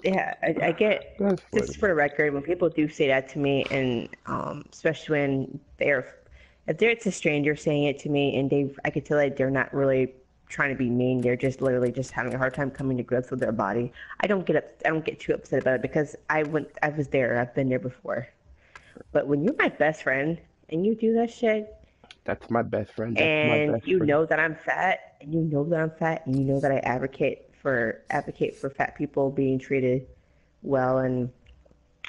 Yeah, I get, That's just funny. for the record, when people do say that to me, and especially when if they're it's a stranger saying it to me, and I could tell that they're not really trying to be mean, they're just literally just having a hard time coming to grips with their body. I don't get too upset about it because I was there, I've been there before. But when you're my best friend and you do that shit, That's my best friend. That's my and best friend. you know that I'm fat, and you know that I advocate for fat people being treated well and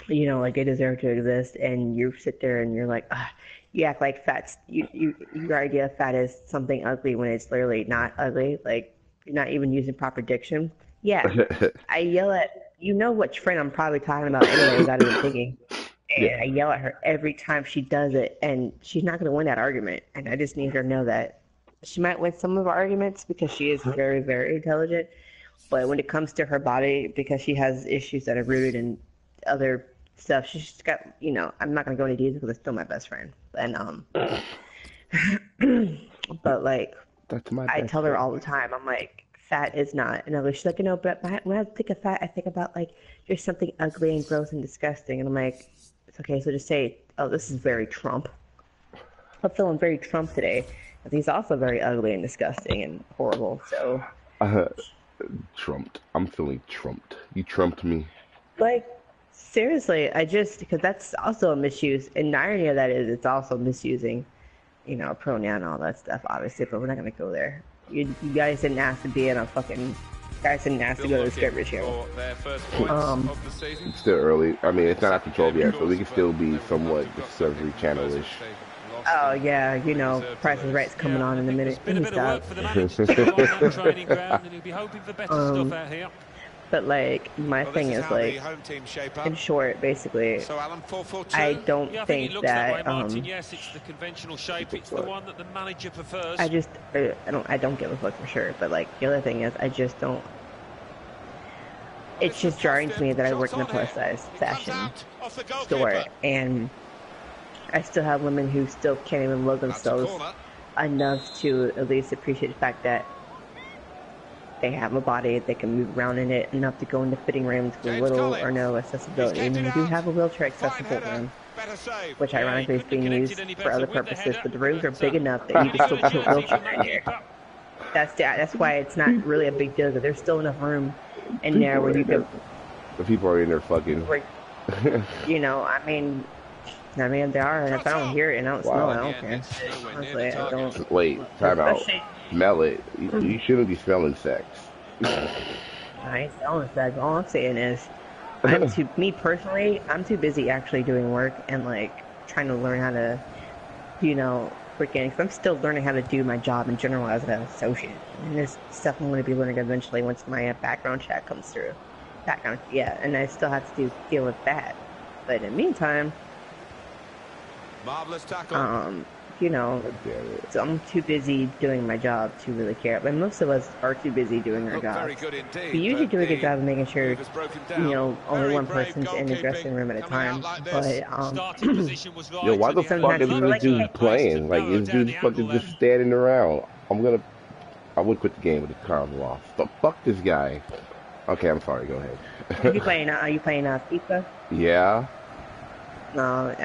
like they deserve to exist, and you sit there and you're like, ugh, you act like your idea of fat is something ugly when it's literally not ugly. Like you're not even using proper diction. Yeah, I yell at which friend I'm probably talking about anyway without even thinking. And Yeah. I yell at her every time she does it, and she's not going to win that argument. And I just need her to know that she might win some of our arguments because she is very, very intelligent. But when it comes to her body, because she has issues that are rooted in other stuff, she's just got, I'm not going to go into details because it's still my best friend. And, but like, That's my I best tell her friend. all the time, I'm like, fat is not an ugly. She's like, but when I think of fat, I think about like there's something ugly and gross and disgusting. And I'm like, it's okay. So just say, oh, this is very Trump. I'm feeling very Trump today. But he's also very ugly and disgusting and horrible. So, Uh, trumped. I'm feeling trumped. You trumped me. like, seriously, because that's also a misuse. And the irony of that is it's also misusing, pronoun and all that stuff, obviously, but we're not going to go there. You guys didn't ask to be in a fucking, guys didn't ask to Still go to the looking Discovery Channel. for their first points Um, of the season. It's still early. I mean, it's not after 12 Game, of yet, so we course, can but still be they will have somewhat to have got Discovery something from the first, Channel-ish. which they've lost. oh yeah, They deserve to Price is lose. Right's coming Yeah, on I in a think there's minute. been Let a me bit of work stop. for the manager to do on that training ground, and he'll be hoping for better stuff out here. But like, my Well, this thing is is how the like, home team shape up. in short, basically, So, Alan, 4-4-2. I don't Yeah, I think it think looks that way, that Martin. Yes, it's the conventional shape. It's the But one that the manager prefers. I don't give a fuck for sure. But like, the other thing is, I just don't. Well, It's this is just jarring to me that I Shot work in a on here. plus size It comes fashion out off the store, goalkeeper. and I still have women who still can't even love That's a themselves corner. enough to at least appreciate the fact that they have a body, they can move around in it enough to go into fitting rooms with James little or Collins. no He's accessibility. kept And it we do out. have a wheelchair Fine accessible header. room, Better save. which Yeah, he ironically is couldn't have being connected used any for better other with the purposes, header, but the rooms are but big enough that you really can good still put a agility wheelchair from in that there. keeper. That's why it's not really a big deal, because there's still enough room in there people where are you in there. could, The people are in there fucking. where, I mean, they are, and if I don't hear it and I don't smell it, I Wow. don't care. Honestly, I don't. Wait, time out. Especially, Smell it. You shouldn't be smelling sex. I ain't selling sex. All I'm saying is, me personally, I'm too busy actually doing work and like trying to learn how to, freaking, because I'm still learning how to do my job in general as an associate. And there's stuff I'm going to be learning eventually once my background check comes through. Yeah, and I still have to deal with that. But in the meantime, Marvellous tackle. God damn it. so I'm too busy doing my job to really care. But most of us are too busy doing our Looked very jobs. good indeed. We usually but do a good the job of making sure, move has broken down. only Very one brave person's in the dressing goalkeeping room at a coming out time. like this. But Starting position was Yo, right, why and the he had a fuck sometimes is people this like lovely dude it. pace to playing? Like, narrow this down dude's the angle fucking just then. standing around. I would quit the game with the combo off. But fuck this guy. Okay, I'm sorry. Go Are ahead. you playing? FIFA? Yeah. No,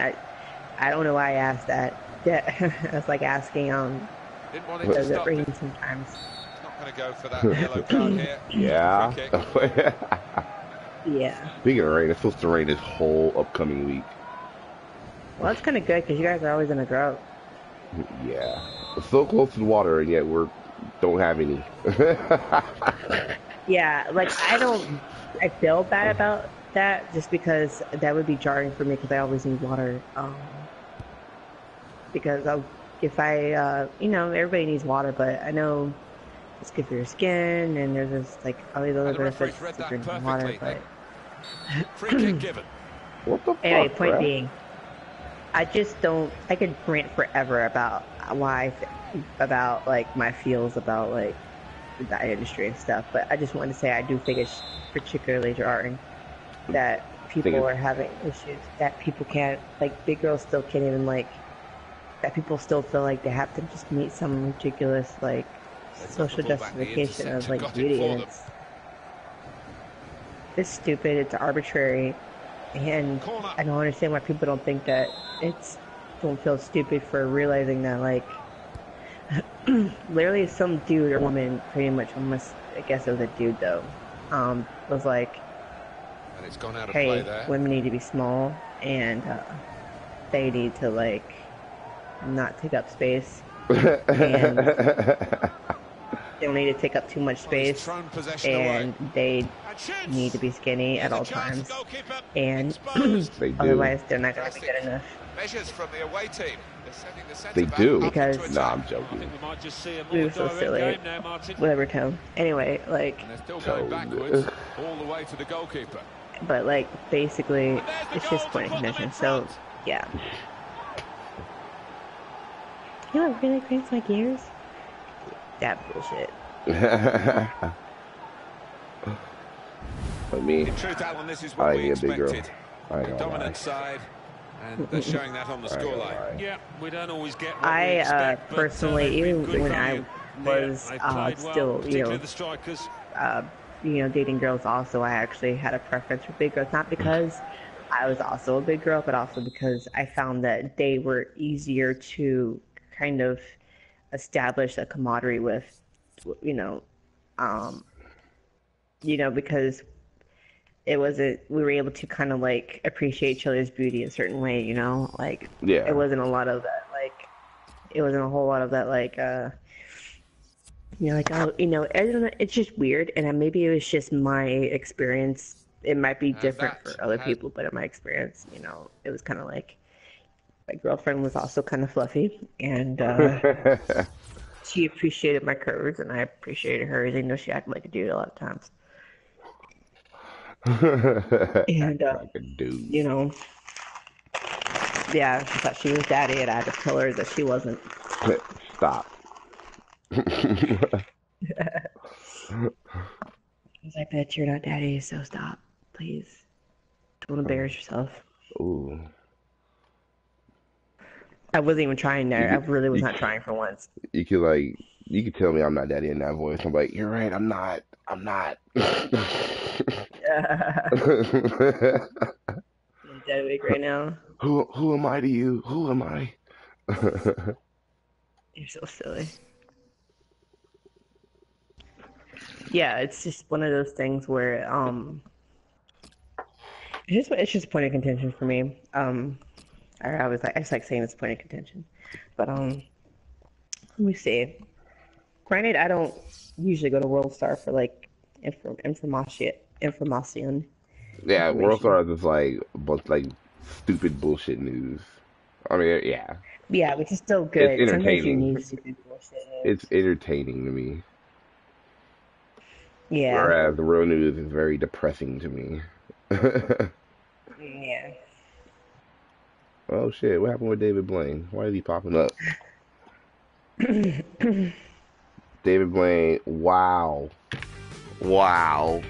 I don't know why I asked that. Yeah, that's like asking Didn't want him to does it stop rain this. sometimes? He's not going to go for that yellow card here. Yeah. Free kick. Yeah. Speaking of rain, it's supposed to rain this whole upcoming week. Well, it's kind of good because you guys are always in a drought. Yeah. We're so close to the water, and yet don't have any. Yeah, like I feel bad about that just because that would be jarring for me because I always need water. Because if I, everybody needs water, but I know it's good for your skin and there's just like all these other And the referee's benefits read to that drinking water. perfectly. But Free kick given. What the anyway, fuck, point bruh? being, I just don't. I could rant forever about about like my feels about like the industry and stuff, but I just wanted to say I do think it's particularly jarring that people are having issues that people can't, like, big girls still can't even, like, that people still feel like they have to just meet some ridiculous, like, social justification of, like, beauty, and it's stupid. It's arbitrary, and Corner. I don't understand why people don't think that don't feel stupid for realizing that like literally some dude or woman, pretty much almost, I guess it was a dude though, was like, And it's gone out of play hey, there. women need to be small and they need to like not take up space and they don't need to take up too much Well, he's space thrown possession and away. they And shoots. need to be skinny Here's at a all chance, times goalkeeper and exposed. They do. otherwise they're not going to be Fantastic good enough measures from the away team. They're sending the centre They back do. up because into No, attack. I'm I joking. think we might just see a we more were so direct silly, game now, Martin. whatever tone. Anyway, like, And they're still going So backwards good. all the way to the goalkeeper. but like basically And there's the it's goal just to point of put them contention. in So front. yeah. You know what really grinds my gears? That bullshit. For me, In truth, Alan, this is I what we get a big girl. expected. I ain't A gonna lie. dominant side, and they're showing that on the I ain't gonna scoreline. lie. Yeah, we don't always get what we I expect, but, personally, they've been even good when value. I was They've played well, still, particularly the strikers. dating girls also, I actually had a preference for big girls. Not because I was also a big girl, but also because I found that they were easier to kind of establish a camaraderie with, you know, um, because it wasn't, we were able to kind of like appreciate each other's beauty in a certain way, like Yeah. it wasn't a lot of that, like, it wasn't a whole lot of that, like, like, oh, I don't know, it's just weird, and maybe it was just my experience. It might be And different that for other has- people, but in my experience, it was kind of like, my girlfriend was also kind of fluffy, and she appreciated my curves, and I appreciated hers, even though she acted like a dude a lot of times. And, Like a dude. yeah, she thought she was daddy, and I had to tell her that she wasn't. Stop. I was like, bitch, you're not daddy, so stop, please. Don't embarrass yourself. Ooh. I wasn't even trying there. I really was you- not trying for once. You could tell me I'm not daddy in that voice. I'm like, you're right, I'm not. I'm not. I'm dead weak right now. Who am I to you? Who am I? You're so silly. Yeah, it's just one of those things where it's just a point of contention for me. I just like saying it's a point of contention, but let me see. Granted, I don't usually go to World Star for like information. Yeah, World Stars is like a bunch like stupid bullshit news. I mean, yeah, Yeah, which is still good. it's Sometimes you entertaining. need stupid bullshit news. It's entertaining to me. Yeah. Whereas the real news is very depressing to me. Yeah. Oh shit, what happened with David Blaine? Why is he popping up? David Blaine, wow. Wow.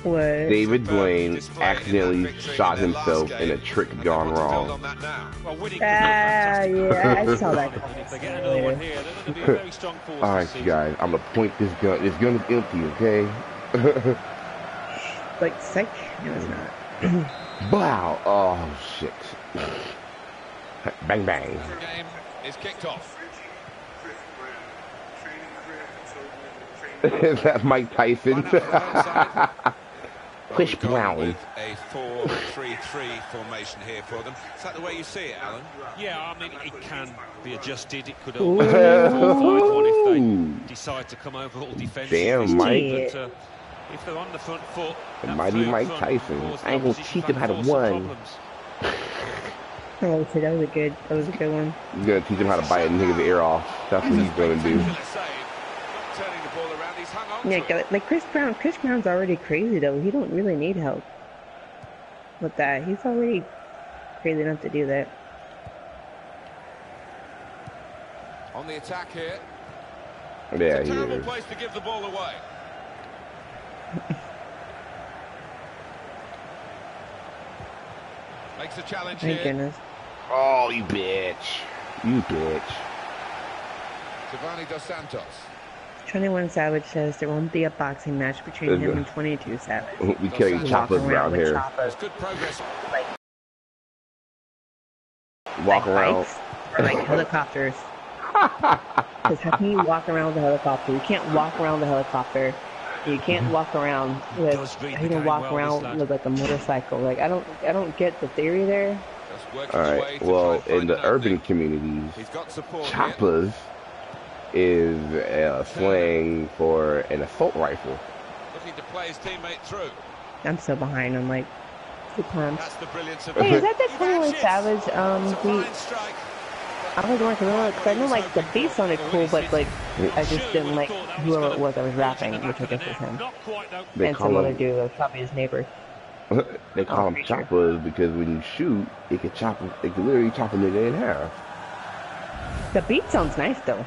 What? David Blaine Display in accidentally that victory shot in their last himself in a game, trick and they gone want to build wrong. on that now. Well, winning could be a fantastic Yeah, I result. saw that. And if they get another one here, they're going to be a very strong force this Alright, you season. guys, I'm gonna point this gun. This gun is empty, okay? Like, psych? No, it's not. Wow. Oh, shit. Bang, bang. The game is kicked off. Is that Mike Tyson? Line up for the home side. Chris We've gone Brown. with a 4-3-3 formation here for them. Is that the way you see it, Alan? Yeah, I mean, it can be adjusted. It could Ooh. almost be a 4-5-1 if they decide to come over all defensive. Damn, Mike. But if they're on the front foot, The that mighty three up Mike front Tyson. will cause I ain't gonna opposition teach him how to fans some run. problems. Oh, so that was a good one. He's gonna teach him how to bite a nigga's ear off. That's what he's gonna do. Spectacular save. Not turning the ball around. He's hung on Yeah, to it. like Chris Brown. Chris Brown's already crazy though. He don't really need help with that. He's already crazy enough to do that. On the attack here. Yeah, It's a he terrible is. place to give the ball away. Makes a challenge Thank here. goodness. Oh, you bitch. You bitch. Giovanni Dos Santos. 21 Savage says there won't be a boxing match between him and 22 Savage. We carry Walking choppers around here. choppers. Good progress. Walk around. Bikes or like helicopters. Because how can you walk around with a helicopter? You can't walk around with a helicopter. You can't walk around with. You can walk around with like a motorcycle. Like I don't get the theory there. All right. Well, in the urban communities, choppers is a slang for an assault rifle. Looking to play his teammate through. I'm so behind. I'm like 2 times. That's the brilliance of Hey, is that the 21 Savage beat? strike. I was working on it because I know like the beat sounded cool, but like I just didn't like whoever it was that was rapping, which I guess was him. And some other dude that was probably his neighbor. They call them choppers because when you shoot, it can chop. It can literally chop a nigga in half. The beat sounds nice though.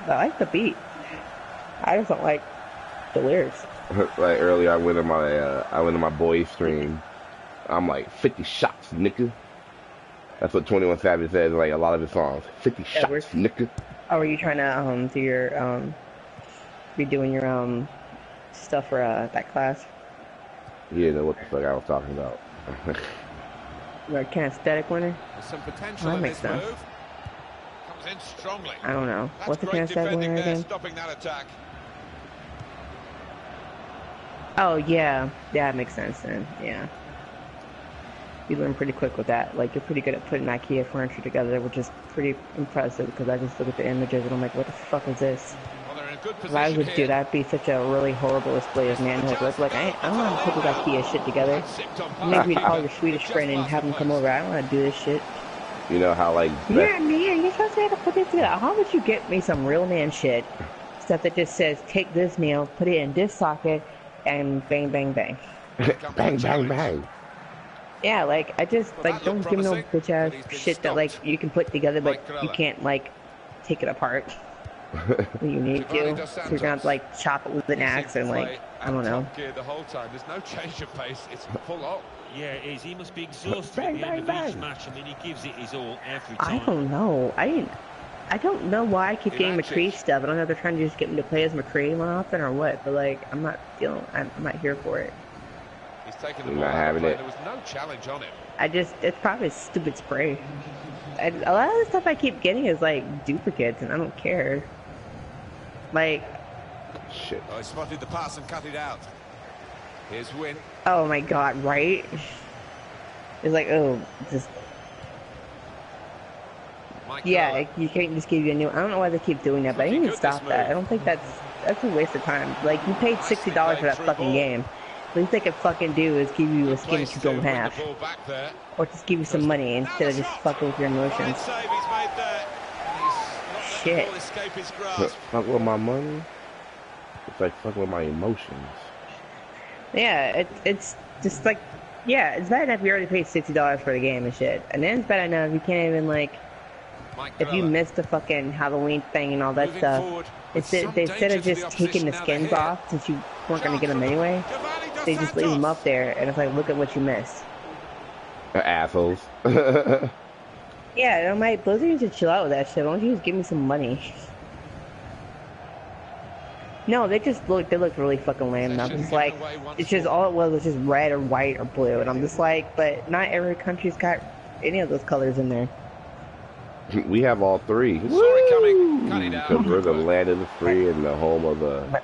I like the beat. I just don't like the lyrics. Like earlier, I went to my boys' stream. I'm like 50 shots, nigga. That's what 21 Savage says. Like a lot of his songs, 50 shots, nigga. Oh, are you trying to do your be doing your stuff for that class? You didn't know what the fuck I was talking about. You're a kinesthetic winner. There's some potential that in makes this sense. move. Comes in strongly. I don't know. That's What's the great kinesthetic defending winner there, again? stopping that attack. Oh yeah, that makes sense then. Yeah. You learn pretty quick with that. Like you're pretty good at putting IKEA furniture together, which is pretty impressive because I just look at the images and I'm like, what the fuck is this? Well, they're in a good If I position would do that'd be such a really horrible display of manhood. Like I don't want to put this IKEA shit together. Maybe call your Swedish friend and have him come over. I don't want to do this shit. You know how like Yeah, man, you're supposed to have to put this together. How would you get me some real man shit? Stuff that just says, take this nail, put it in this socket, and bang, bang, bang. bang, bang, bang. Yeah, like, I just, like, don't give me no bitch ass shit that, like, you can put together, but you can't, like, take it apart when you need to. So you're gonna have to, like, chop it with an axe and, like, I don't know. The whole time. There's no change of pace. It's full on. Yeah, it is. He must be exhausted Bang, at the end bang, of each bang. match. I mean, he gives it his all every time. I don't know. I don't know why I keep getting McCree stuff. I don't know if they're trying to just get me to play as McCree more often or what, but, like, I'm not here for it. He's taking the You're ball not out having of play. it. There was no challenge on him. It's probably a stupid spray. A lot of the stuff I keep getting is like duplicates, and I don't care. Like, Shit. Oh, he spotted the pass and cut it out. Here's Win. oh my god, right? It's like, oh, just Mike yeah, Curler. you can't just give you a new. I don't know why they keep doing that, but I need to stop that. I don't think that's a waste of time. Like, you paid $60 for that fucking game. The least they could fucking do is give you a skin that you don't have, or just give you some money instead of just fucking with your emotions. Shit. Fuck with my money. It's like fucking with my emotions. Yeah, it's just like, yeah, it's bad enough you already paid $60 for the game and shit, and then it's bad enough you can't even, like, if you missed the fucking Halloween thing and all that stuff, instead of just taking the skins off, since you weren't going to get them anyway, they just leave them up there, and it's like, look at what you missed. Assholes. Yeah, I'm like, Blizzard needs to chill out with that shit. Why don't you just give me some money? No, they look really fucking lame. And I'm just like, it's just all it was just red or white or blue, and I'm just like, but not every country's got any of those colors in there. We have all three. Sorry, coming. Cut it out. Because we're the land of the free and the home of the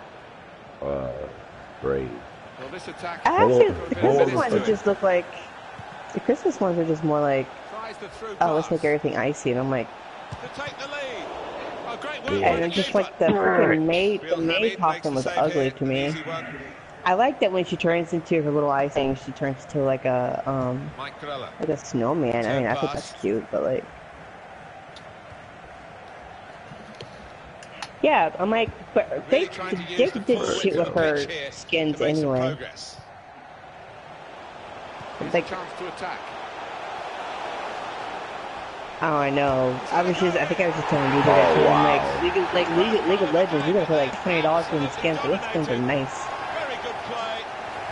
brave. Well, this attack. Actually, the Christmas ones would just look like, the Christmas ones are just more like, oh, let's make everything icy, and I'm like, To take the lead. Oh, great work and by then the just keeper. like the freaking May costume was ugly to me. I like that when she turns into her little ice thing, she turns into like a Mike Curler. like a snowman. I mean, I think that's cute, but like, yeah, I'm like, but they did shit with her skins anyway. Like, Chance to attack. oh, I know. I think I was just telling you that too. I'm like, League of Legends, you gotta pay like $20 for the skins, but those skins are nice. Very good play.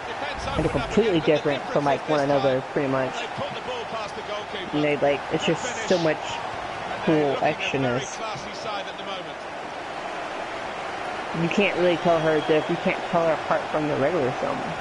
Defense And they're completely different from like one another, pretty much. They put the ball past the goalkeeper. And they like, it's just so much cool Looking a very extraness. classy side at the moment. You can't really tell her you can't tell her apart from the regular film.